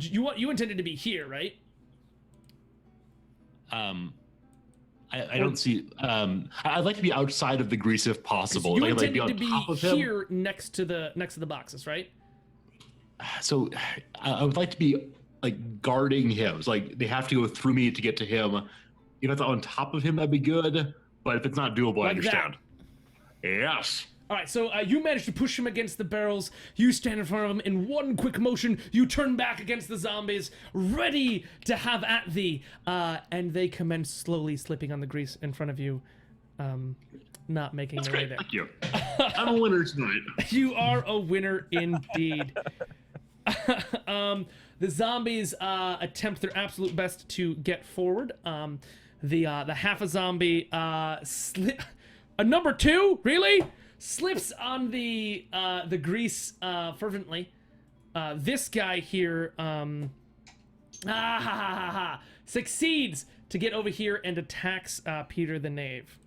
You intended to be here, right? I don't see. I'd like to be outside of the grease if possible. You I'd like intended to on be top of him. here next to the boxes, right? So I would like to be like guarding him. So like they have to go through me to get to him. If it's on top of him, that'd be good. But if it's not doable, Like I understand. that. Yes. All right, so you manage to push him against the barrels. You stand in front of him. In one quick motion, you turn back against the zombies, ready to have at thee. And they commence slowly slipping on the grease in front of you, not making their way there. Thank you. I'm a winner tonight. You are a winner indeed. The zombies attempt their absolute best to get forward. The half a zombie a number 2, really? Slips on the grease fervently. This guy here succeeds to get over here and attacks Peter the Knave.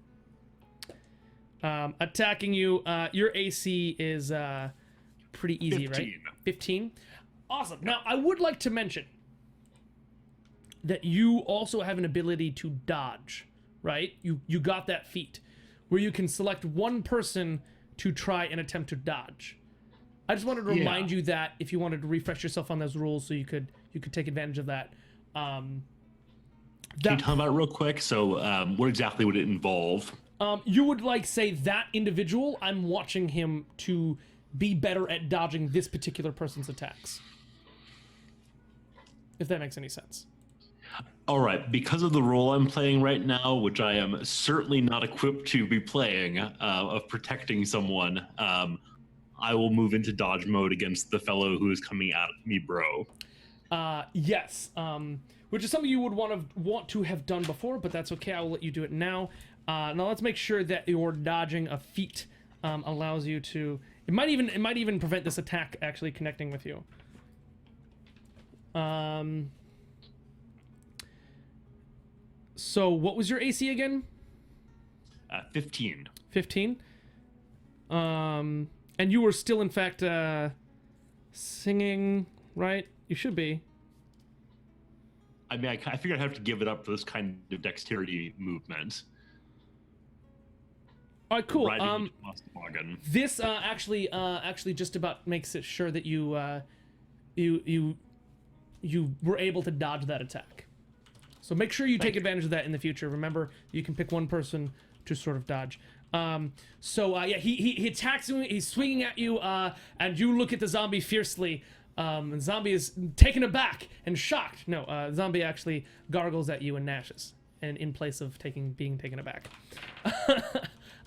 Attacking you. Your AC is pretty easy, 15. right? 15. Awesome. Now I would like to mention that you also have an ability to dodge, right? You got that feat where you can select one person to try and attempt to dodge. I just wanted to remind you that if you wanted to refresh yourself on those rules, so you could take advantage of that. Can you tell me about it real quick? So, what exactly would it involve? You would say that individual. I'm watching him to be better at dodging this particular person's attacks. If that makes any sense. All right, because of the role I'm playing right now, which I am certainly not equipped to be playing, of protecting someone, I will move into dodge mode against the fellow who is coming at me, bro. Yes, which is something you would want to have done before, but that's okay. I will let you do it now. Now let's make sure that your dodging a feat allows you to. It might even prevent this attack actually connecting with you. So what was your AC again? 15. 15. And you were still, in fact, singing, right? You should be. I mean, I figured I'd have to give it up for this kind of dexterity movement. All right, cool. This actually just about makes it sure that you were able to dodge that attack. So make sure you take advantage of that in the future. Remember, you can pick one person to sort of dodge. He attacks you. He's swinging at you, and you look at the zombie fiercely. The zombie is taken aback and shocked. No, zombie actually gargles at you and gnashes, and in place of being taken aback.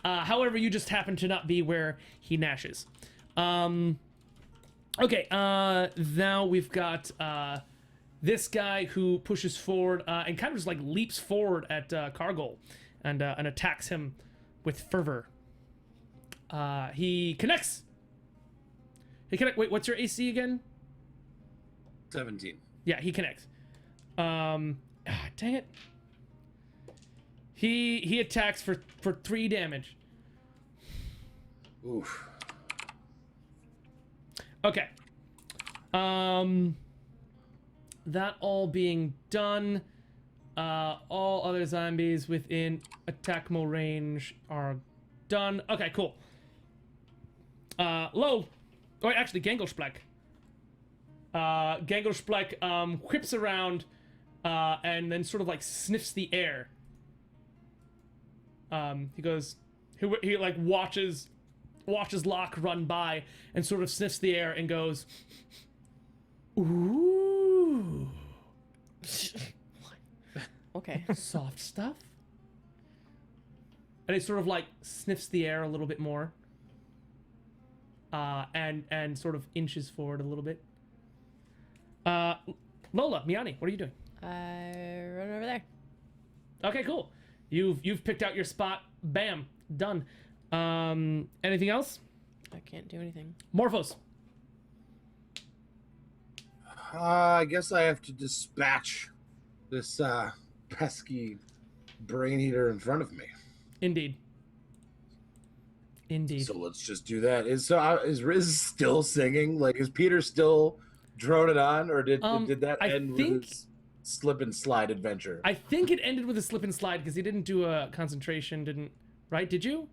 However, you just happen to not be where he gnashes. Okay, now we've got this guy who pushes forward and kind of just leaps forward at Cargol and attacks him with fervor. He connects. Wait, what's your AC again? 17. Yeah, he connects. Dang it. He attacks for 3 damage. Oof. Okay. That all being done, all other zombies within attackable range are done. Okay, cool. Low. Oh, wait, actually, Gangelspleck. Gangelspleck whips around and then sort of sniffs the air. He goes, he watches Locke run by and sort of sniffs the air and goes, ooh. Okay. Soft stuff. And he sort of sniffs the air a little bit more. And sort of inches forward a little bit. Lola, Miani, what are you doing? I run over there. Okay, cool. You've picked out your spot. Bam. Done. Anything else? I can't do anything. Morphos. I guess I have to dispatch this pesky brain eater in front of me. Indeed. So let's just do that. Is Riz still singing? Is Peter still drone it on, or did that I end think- with his slip and slide adventure? I think it ended with a slip and slide because he didn't do a concentration, didn't, right? Did you?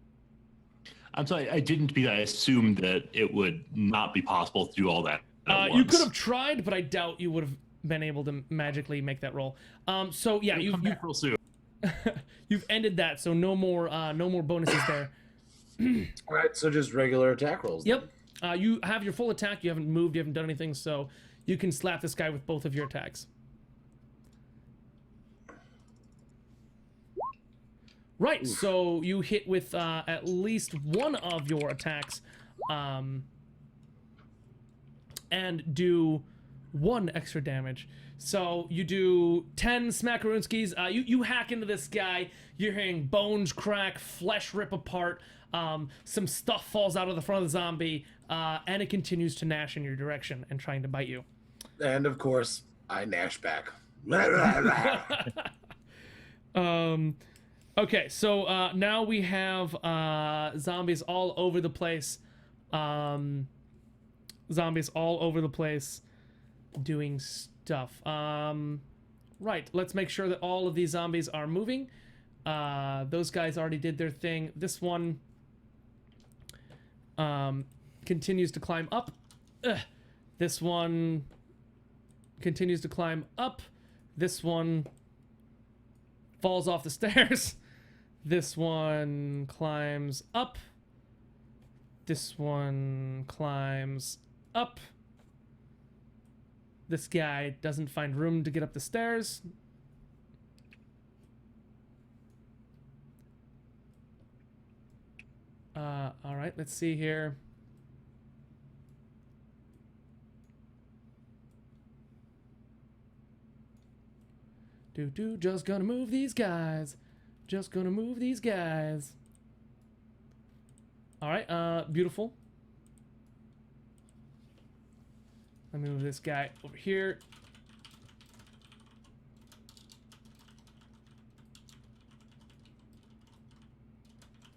I'm sorry, I didn't because I assumed that it would not be possible to do all that at You once. could have tried, but I doubt you would have been able to magically make that roll. So yeah, It'll come back real soon. you've ended that, so no more bonuses there. All right, so just regular attack rolls. then. Yep. You have your full attack. You haven't moved. You haven't done anything, so you can slap this guy with both of your attacks. Right. So you hit with at least one of your attacks, and do 1 extra damage. So you do 10 smackaroonskis. You hack into this guy. You're hearing bones crack, flesh rip apart. Some stuff falls out of the front of the zombie, and it continues to gnash in your direction and trying to bite you. And of course, I gnash back. Okay, so now we have zombies all over the place. Zombies all over the place doing stuff. Right, let's make sure that all of these zombies are moving. Those guys already did their thing. This one continues to climb up. This one continues to climb up. This one falls off the stairs. This one climbs up. This one climbs up. This guy doesn't find room to get up the stairs. All right, let's see here. Just gonna move these guys. Just gonna move these guys. All right, beautiful. Let me move this guy over here.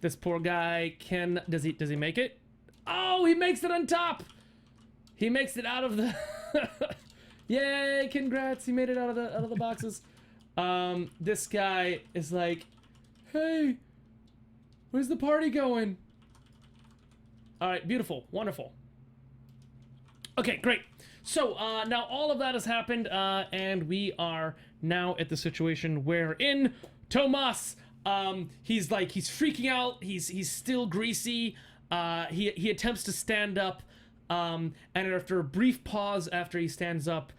This poor guy does he make it? Oh, he makes it on top. He makes it out of the Yay, congrats. He made it out of the boxes. This guy is like, "Hey, where's the party going?" All right, beautiful, wonderful. Okay, great. So now all of that has happened, and we are now at the situation wherein Tomas, he's freaking out. He's still greasy. He attempts to stand up, and after a brief pause after he stands up,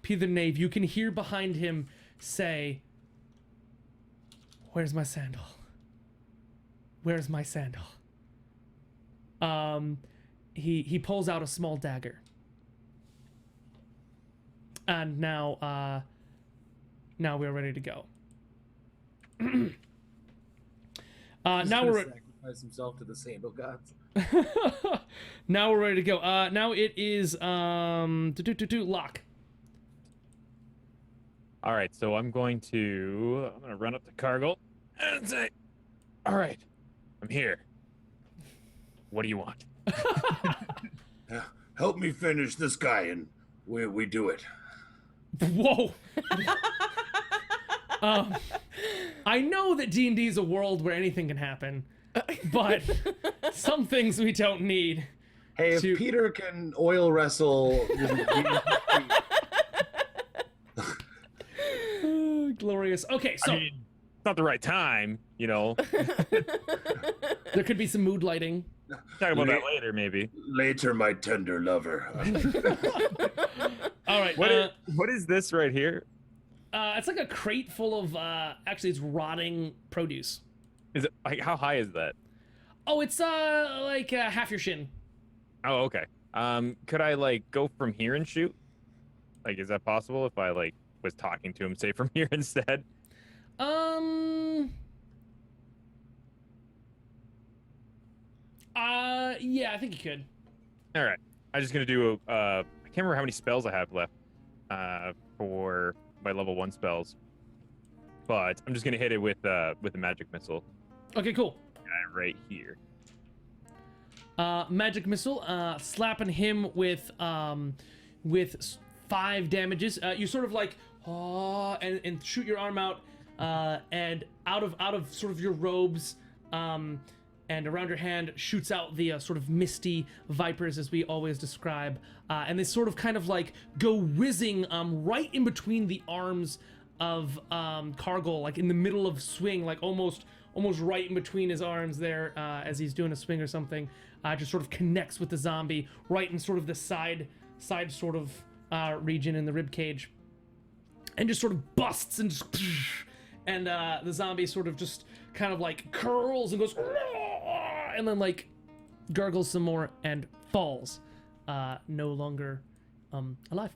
Peter Knave, you can hear behind him say, "Where's my sandal? Where's my sandal?" He pulls out a small dagger. And now we're ready to go. Now we're sacrifice himself to the sandal gods. now we're ready to go. Now it is lock. All right, so I'm gonna run up to Cargill and say, "All right, I'm here. What do you want?" Help me finish this guy, and we do it. Whoa. I know that D&D is a world where anything can happen, but some things we don't need. Hey, if Peter can oil wrestle, glorious. Okay, so I mean, it's not the right time, you know. there could be some mood lighting. Talk about that later, maybe. later, my tender lover. All right. What is this right here? It's like a crate full of actually it's rotting produce. Is it like, how high is that? Oh, it's like half your shin. Oh, okay. Could I like go from here and shoot? Like, is that possible if I like was talking to him, say from here instead? Yeah, I think you could. All right. I'm just gonna do I can't remember how many spells I have left for my level 1 spells, but I'm just gonna hit it with a magic missile. Okay, cool. Right here. Magic missile, slapping him with with 5 damages. You sort of like, and shoot your arm out, and out of sort of your robes, and around your hand shoots out the sort of misty vipers, as we always describe, and they sort of kind of like go whizzing right in between the arms of Cargill, like in the middle of swing, like almost right in between his arms there, as he's doing a swing or something. Just sort of connects with the zombie right in sort of the side sort of region in the rib cage, and just sort of busts and just, and the zombie sort of just kind of like curls and goes, and then like gargles some more and falls, no longer alive.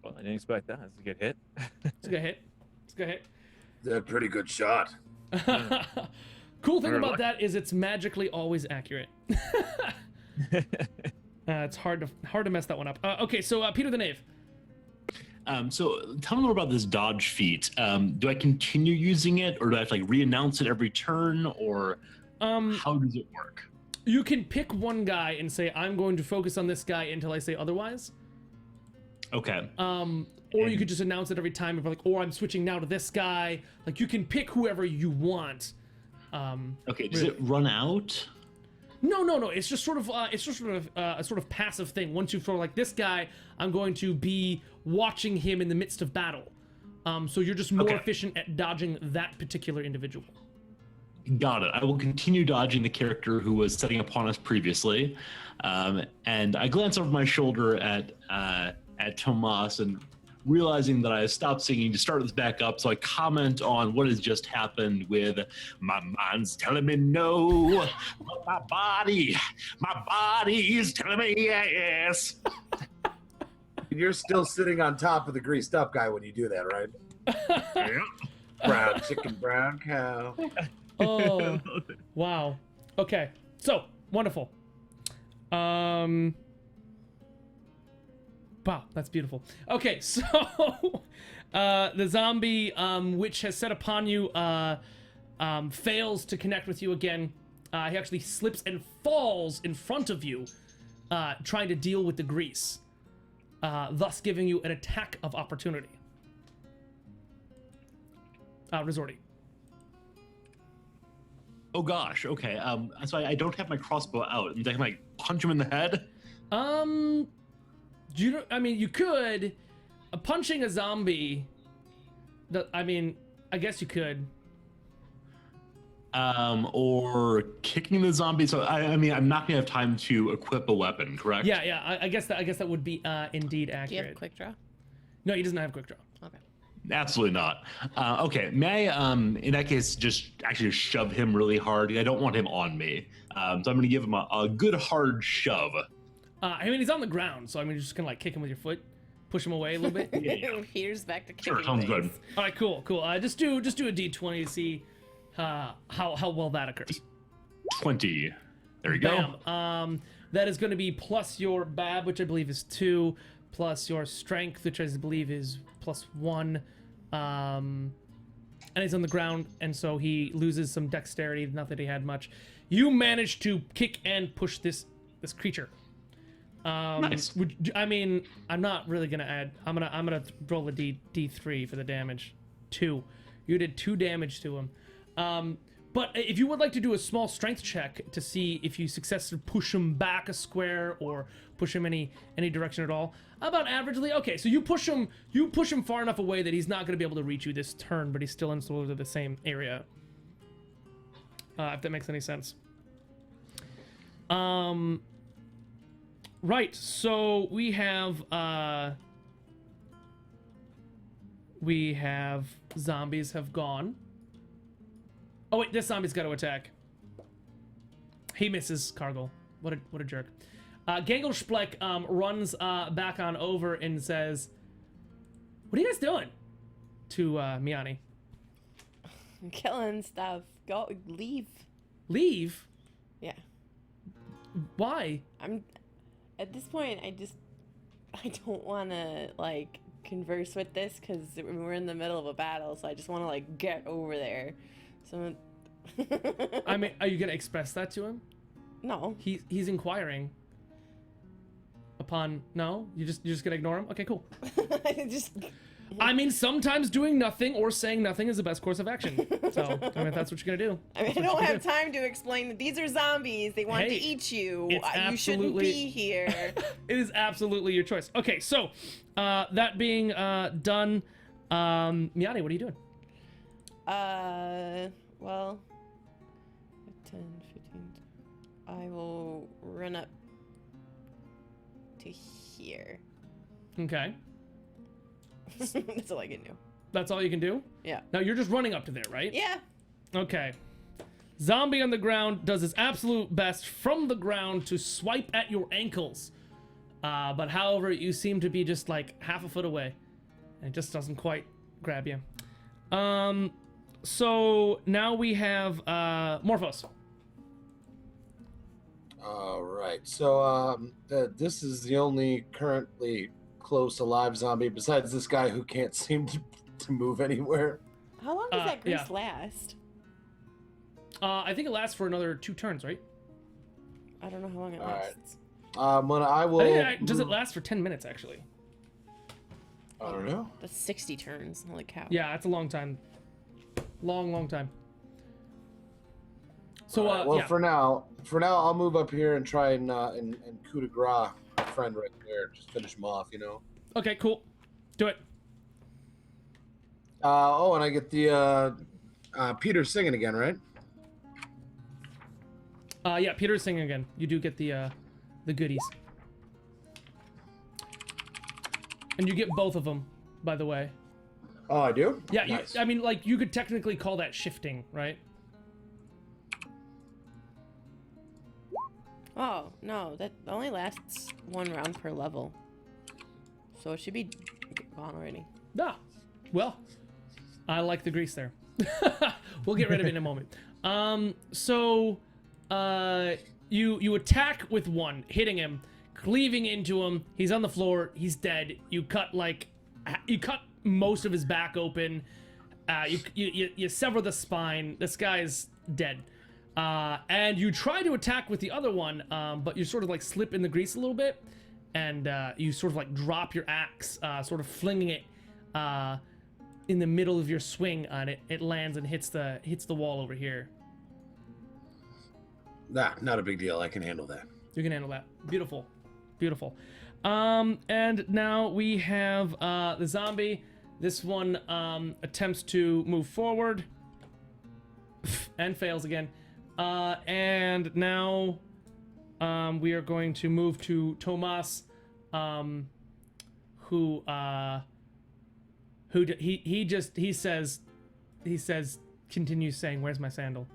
Well, I didn't expect that. It's a good hit. It's a good hit. It's a good hit. That's a pretty good shot. Cool thing Better about luck. that is it's magically always accurate. It's hard to mess that one up. Okay, so Peter the Knave. So tell me more about this dodge feat. Do I continue using it, or do I have to like re-announce it every turn, or how does it work? You can pick one guy and say, I'm going to focus on this guy until I say otherwise. Okay. Or you could just announce it every time, if like, or I'm switching now to this guy. Like, you can pick whoever you want. Okay. Does really. it run out? No. It's just sort of a sort of passive thing. Once you feel like this guy, I'm going to be watching him in the midst of battle. So you're just more efficient at dodging that particular individual. Got it. I will continue dodging the character who was setting upon us previously, and I glance over my shoulder at Tomas, and realizing that I stopped singing to start this back up, so I comment on what has just happened with my mind's telling me no, but my body is telling me yes. And you're still sitting on top of the greased up guy when you do that, right? Yeah. Brown chicken, brown cow. Oh, wow. Okay, so wonderful. Wow, that's beautiful. Okay, so the zombie which has set upon you fails to connect with you again. He actually slips and falls in front of you, trying to deal with the grease, thus giving you an attack of opportunity. Resorty. Oh gosh. Okay. So I don't have my crossbow out, and I can like punch him in the head. You know, I mean, you could punching a zombie. I guess you could. Or kicking the zombie. So I mean, I'm not gonna have time to equip a weapon, correct? Yeah. I guess that would be indeed accurate. Do you have quick draw? No, he doesn't have quick draw. Okay. Absolutely not. Okay, may I, in that case, just actually shove him really hard? I don't want him on me. So I'm going to give him a good hard shove. I mean, he's on the ground, so I mean, you're just going to like kick him with your foot, push him away a little bit. Yeah. Peter's back to kicking Sure, sounds good. things. All right, cool. Just do a D20 to see how well that occurs. 20. There you go. Bam. That is going to be plus your BAB, which I believe is 2, plus your strength, which I believe is +1. And he's on the ground, and so he loses some dexterity. Not that he had much. You manage to kick and push this creature. Nice. I mean, I'm not really gonna add. I'm gonna roll a D3 for the damage. 2. You did 2 damage to him. But if you would like to do a small strength check to see if you successfully push him back a square or push him any direction at all, about averagely. Okay, so you push him far enough away that he's not going to be able to reach you this turn, but he's still in sort of the same area. If that makes any sense. Right. So we have zombies have gone. Oh wait, this zombie's got to attack. He misses Cargill. What a jerk. Ganglespleck runs back on over and says, "What are you guys doing?" To Miani. I'm killing stuff. Go leave. Leave? Yeah. Why? I'm at this point. I don't want to like converse with this because we're in the middle of a battle. So I just want to like get over there. So. I mean, are you gonna express that to him? No. He's inquiring. upon no? You're just gonna ignore him? Okay, cool. Just I mean, sometimes doing nothing or saying nothing is the best course of action. So, I mean, if that's what you're gonna do. I mean, I don't have time to explain that these are zombies. They want Hey, to eat you. it's You shouldn't absolutely- be here. It is absolutely your choice. Okay, so that being done, Miani, what are you doing? Well, 10, 15. I will run up to here. Okay, That's all I can do. that's all you can do? Yeah. Now you're just running up to there, right? Yeah. Okay. Zombie on the ground does his absolute best from the ground to swipe at your ankles. But however, you seem to be just like half a foot away. And it just doesn't quite grab you. So now we have Morphos. All right. So this is the only currently close alive zombie besides this guy who can't seem to move anywhere. How long does that grease yeah. last? I think it lasts for another 2 turns, right? I don't know how long it All right. lasts. When I will. Does it last for 10 minutes, actually? I don't know. That's 60 turns. Holy cow. Yeah, that's a long time. Long time. So, All right, well, yeah. for now, I'll move up here and try and coup de grace my friend right there. Just finish him off, you know. Okay, cool. Do it. And I get the Peter singing again, right? Yeah, Peter's singing again. You do get the goodies. And you get both of them, by the way. Oh, I do. Yeah, Nice. I mean, like, you could technically call that shifting, right? Oh, no. That only lasts 1 round per level. So it should be gone already. Ah, well, I like the grease there. We'll get rid of it in a moment. You attack with one, hitting him, cleaving into him. He's on the floor. He's dead. You cut most of his back open. You sever the spine. This guy's dead. And you try to attack with the other one, but you sort of like slip in the grease a little bit, and you sort of like drop your axe, sort of flinging it in the middle of your swing, and it lands and hits the wall over here. Nah, not a big deal. I can handle that. You can handle that. Beautiful. Beautiful. And now we have the zombie. This one attempts to move forward and fails again. And now we are going to move to Tomas, who says continues saying, "Where's my sandal?"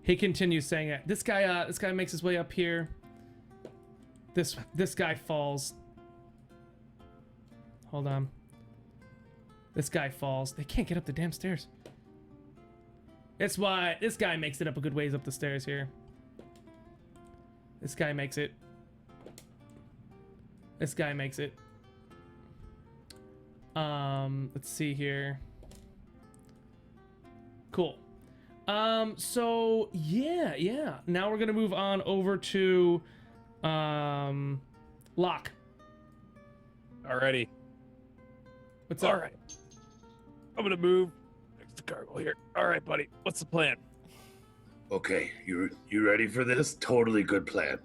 He continues saying it. This guy makes his way up here. This guy falls. Hold on. This guy falls. They can't get up the damn stairs. That's why this guy makes it up a good ways up the stairs here. This guy makes it. This guy makes it. Let's see here. Cool. So yeah. Now we're gonna move on over to Locke. Alrighty. What's up? All right. I'm gonna move next to Cargill here. All right, buddy. What's the plan? Okay, you ready for this? Totally good plan.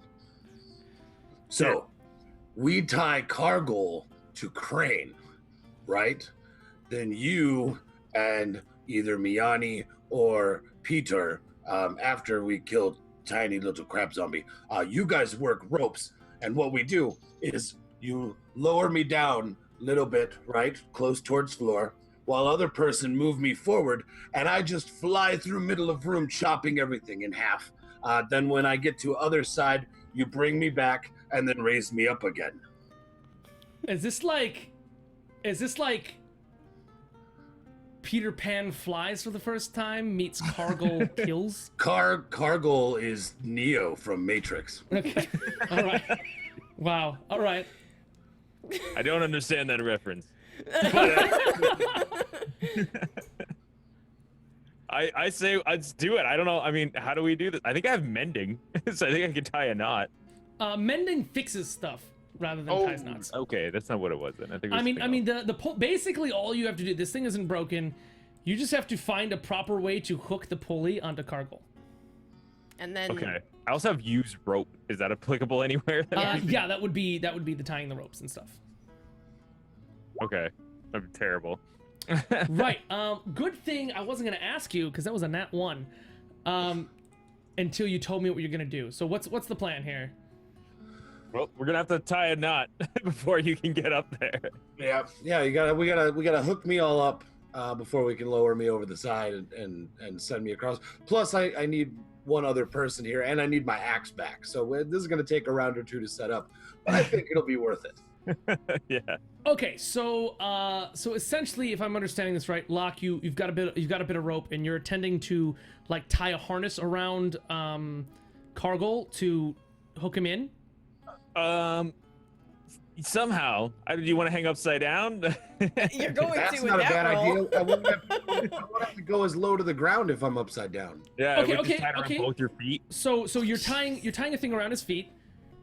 So, we tie Cargill to Crane, right? Then you and either Miani or Peter, after we kill tiny little crab zombie, you guys work ropes, and what we do is you lower me down a little bit, right, close towards floor, while other person move me forward, and I just fly through middle of room, chopping everything in half. Then when I get to other side, you bring me back and then raise me up again. Is this like Peter Pan flies for the first time meets Cargill kills? Cargill is Neo from Matrix. Okay. All right. Wow. All right. I don't understand that reference. I say let's do it. I don't know. I mean, how do we do this? I think I have mending, so I think I can tie a knot. Mending fixes stuff rather than ties knots. Okay, that's not what it was then. I think. It was I mean, the basically all you have to do. This thing isn't broken. You just have to find a proper way to hook the pulley onto Cargill. And then. Okay. I also have used rope. Is that applicable anywhere? Yeah, that would be the tying the ropes and stuff. Okay. I'm terrible. Right. Good thing I wasn't gonna ask you because that was a nat 1. Until you told me what you're gonna do. So what's the plan here? Well, we're gonna have to tie a knot before you can get up there. Yeah. We gotta hook me all up before we can lower me over the side and send me across. Plus, I need one other person here, and I need my axe back. So this is gonna take a round or 2 to set up, but I think it'll be worth it. Yeah. Okay, so essentially, if I'm understanding this right, Locke, you've got a bit of rope, and you're attending to like tie a harness around Cargill to hook him in. Somehow, do you want to hang upside down? You're going That's to not with a that bad roll. idea. I won't have to go as low to the ground if I'm upside down. Yeah. Okay, we just tie it around okay. both your feet. So you're tying a thing around his feet,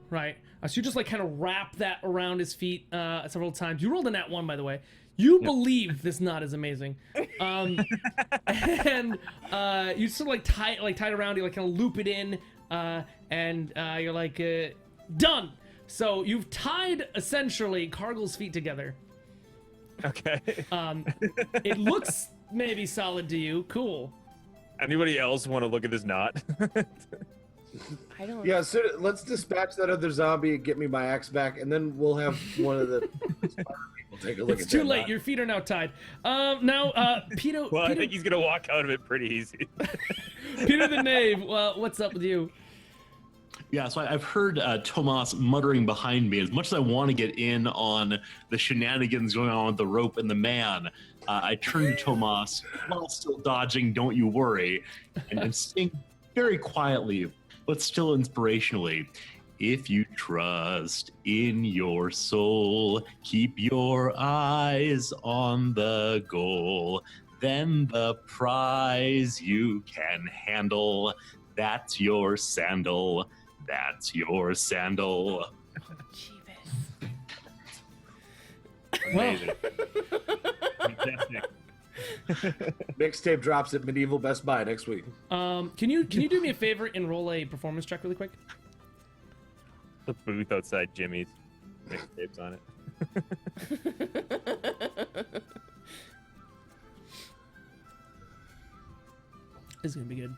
right? So you just like kind of wrap that around his feet several times. You rolled a nat 1, by the way. You believe this knot is amazing, and you sort of like tie it around. You like kind of loop it in, and you're like done. So you've tied essentially Cargill's feet together. Okay. It looks maybe solid to you. Cool. Anybody else want to look at this knot? I don't. Yeah, so let's dispatch that other zombie and get me my axe back, and then we'll have one of the people take a look It's at too that late. knot. Your feet are now tied. Now, Peter. Well, I Peter, think he's gonna walk out of it pretty easy. Peter the Knave. What's up with you? Yeah, so I've heard Tomas muttering behind me. As much as I want to get in on the shenanigans going on with the rope and the man, I turn to Tomas while still dodging, don't you worry, and sing very quietly, but still inspirationally. If you trust in your soul, keep your eyes on the goal, then the prize you can handle, that's your sandal. That's your sandal. Jeebus. Amazing. Fantastic. Mixtape drops at Medieval Best Buy next week. Can you do me a favor and roll a performance check really quick? The booth outside Jimmy's. Mixtapes on it. This is gonna be good.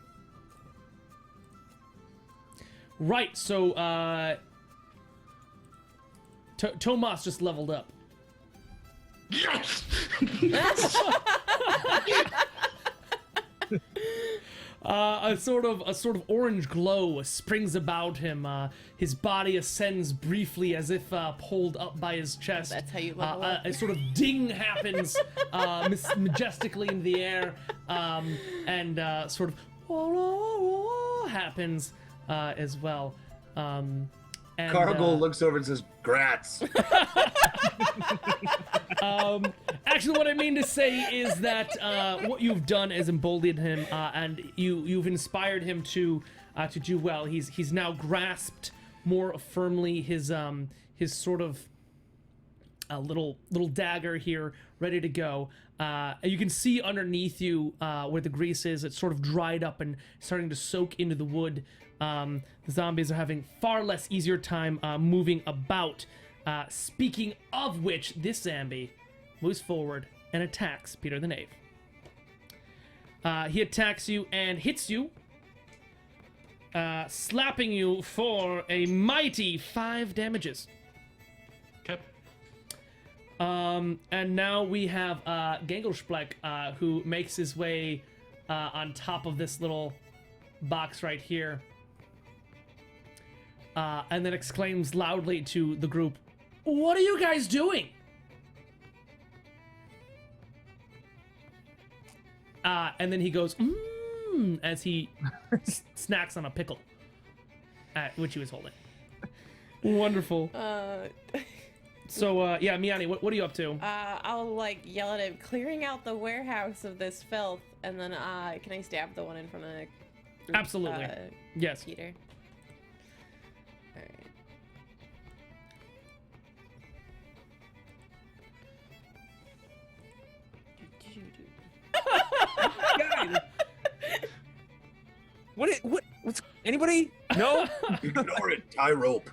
Right, so Tomas just leveled up. Yes! A sort of orange glow springs about him. His body ascends briefly as if pulled up by his chest. That's how you level up. A sort of ding happens majestically in the air, and sort of happens as well. And, Cargill looks over and says, "Grats." Actually, what I mean to say is that what you've done is emboldened him, and you've inspired him to do well. He's now grasped more firmly his sort of little dagger here, ready to go. And you can see underneath you where the grease is. It's sort of dried up and starting to soak into the wood. The zombies are having far less easier time moving about. Speaking of which, this zombie moves forward and attacks Peter the Knave. He attacks you and hits you, slapping you for a mighty 5 damages. Okay. And now we have Gangelsplek, who makes his way on top of this little box right here. And then exclaims loudly to the group, "What are you guys doing?" And then he goes, as he snacks on a pickle, which he was holding. Wonderful. So, yeah, Miani, what are you up to? I'll like yell at him, clearing out the warehouse of this filth, and then can I stab the one in front of Absolutely. Yes. Peter? Alright. What's anybody? No. Ignore it. Tie rope.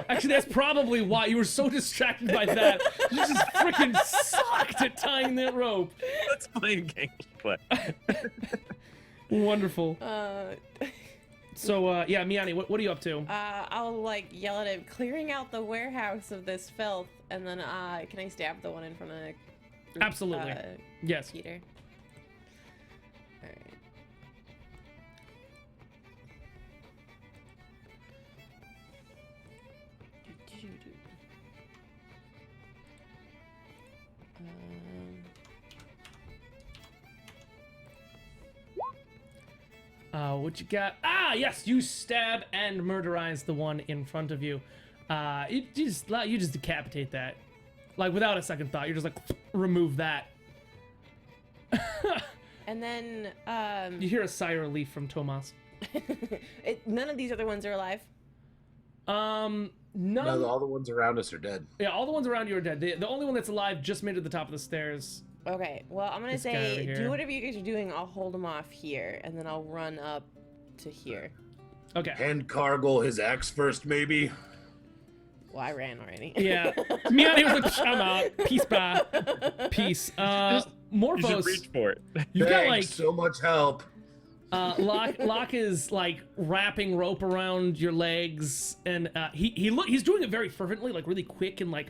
Actually, that's probably why you were so distracted by that. You just freaking sucked at tying that rope. Let's play gameplay. Wonderful. So, yeah, Miani, what are you up to? I'll like yell at him, clearing out the warehouse of this filth, and then can I stab the one in front of Absolutely. Yes. Peter? Alright. What you got? Ah, yes, you stab and murderize the one in front of you. You just decapitate that, like without a second thought. You're just like, remove that. And then You hear a sigh of relief from Tomas. none of these other ones are alive. None. No, all the ones around us are dead. Yeah, all the ones around you are dead. The only one that's alive just made it to the top of the stairs. Okay, well, I'm gonna This guy over say, here. do whatever you guys are doing. I'll hold him off here, and then I'll run up to here. Okay. Hand Cargill his axe first, maybe. Well, I ran already. Yeah. Miani was like, I'm out. Peace, bye. Peace. You should Morphos, reach for it. you've got Thanks, like so much help. Locke is like wrapping rope around your legs, and he's doing it very fervently, like really quick and like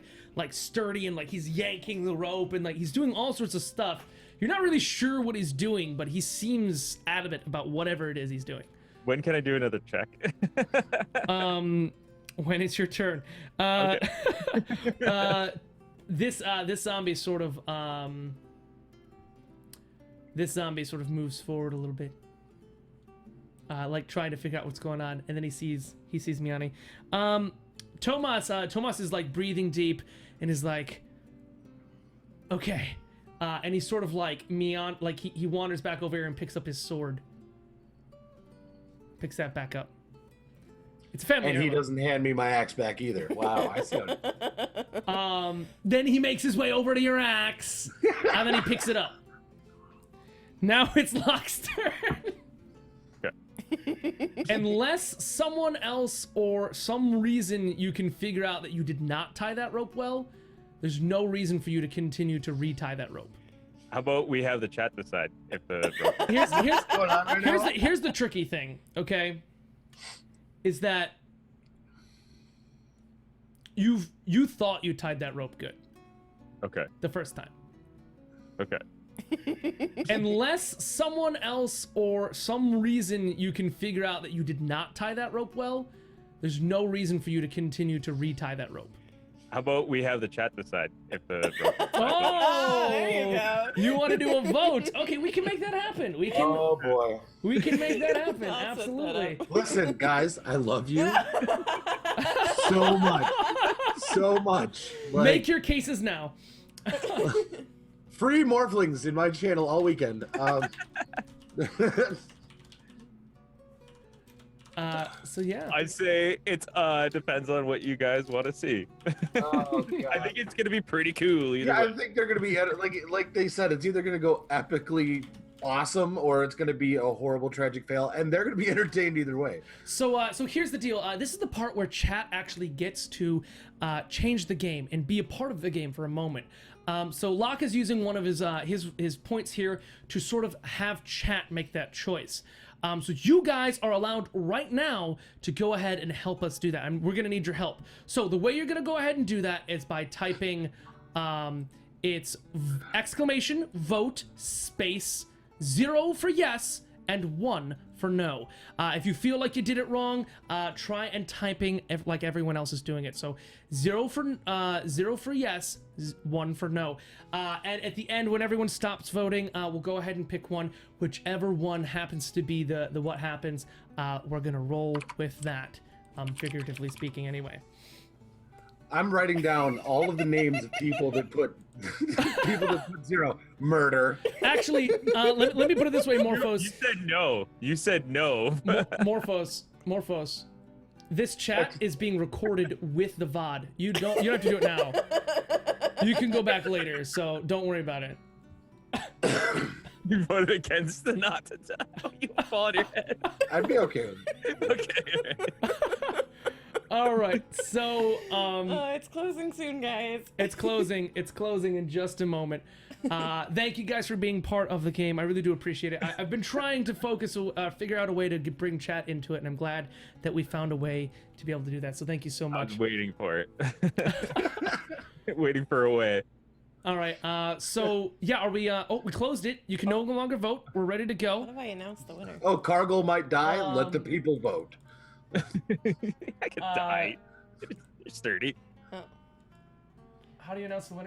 sturdy, and like he's yanking the rope and like he's doing all sorts of stuff. You're not really sure what he's doing, but he seems adamant about whatever it is he's doing. When can I do another check? When it's your turn. This zombie sort of moves forward a little bit. Like trying to figure out what's going on, and then he sees Miani. Tomas is like breathing deep and is like, okay, and he's sort of like he wanders back over here and picks up his sword. Picks that back up. It's a family. And he heirloom. doesn't hand me my axe back either. Wow, I said. Then he makes his way over to your axe, and then he picks it up. Now it's Locke's turn. Unless someone else or some reason you can figure out that you did not tie that rope well, there's no reason for you to continue to retie that rope. How about we have the chat decide if the Here's the tricky thing, okay? Is that you thought you tied that rope good Okay. the first time. Okay. Unless someone else or some reason you can figure out that you did not tie that rope well, there's no reason for you to continue to retie that rope. How about we have the chat decide if the Oh, there you go. You want to do a vote? Okay, we can make that happen. We can. Oh boy. We can make that happen. I'll set that Absolutely. Listen, guys, I love you so much. So much. Like, Make your cases now. free morphlings in my channel all weekend. So yeah. I say it's depends on what you guys want to see. Oh, God. I think it's gonna be pretty cool. Either Yeah, I way. think they're gonna be like they said. It's either gonna go epically awesome or it's gonna be a horrible tragic fail, and they're gonna be entertained either way. So here's the deal. This is the part where chat actually gets to change the game and be a part of the game for a moment. So Locke is using one of his points here to sort of have chat make that choice. So you guys are allowed right now to go ahead and help us do that, and we're gonna need your help. So the way you're gonna go ahead and do that is by typing, it's exclamation vote space 0 for yes and 1 for no. If you feel like you did it wrong, try and typing like everyone else is doing it. So 0 for yes, 1 for no. And at the end, when everyone stops voting, we'll go ahead and pick one. Whichever one happens to be the what happens, we're gonna roll with that. Figuratively speaking, anyway. I'm writing down all of the names of people that put 0 murder. Actually, let me put it this way, You Morphos. said no. You said no. Morphos. This chat is being recorded with the VOD. You don't have to do it now. You can go back later, so don't worry about it. You voted against the not to die. Oh, you fall on your head. I'd be okay with it. Okay. All right. So it's closing soon, guys. it's closing. It's closing in just a moment. Thank you guys for being part of the game. I really do appreciate it. I've been trying to focus, figure out a way to bring chat into it, and I'm glad that we found a way to be able to do that. So thank you so I much. was waiting for it. Waiting for a way. All right. So yeah, are we? Oh, we closed it. You can no longer vote. We're ready to What go. if I announce the winner? Oh, Cargill might die. Let the Um, people vote. I could die. You're sturdy. Oh. How do you announce the winner?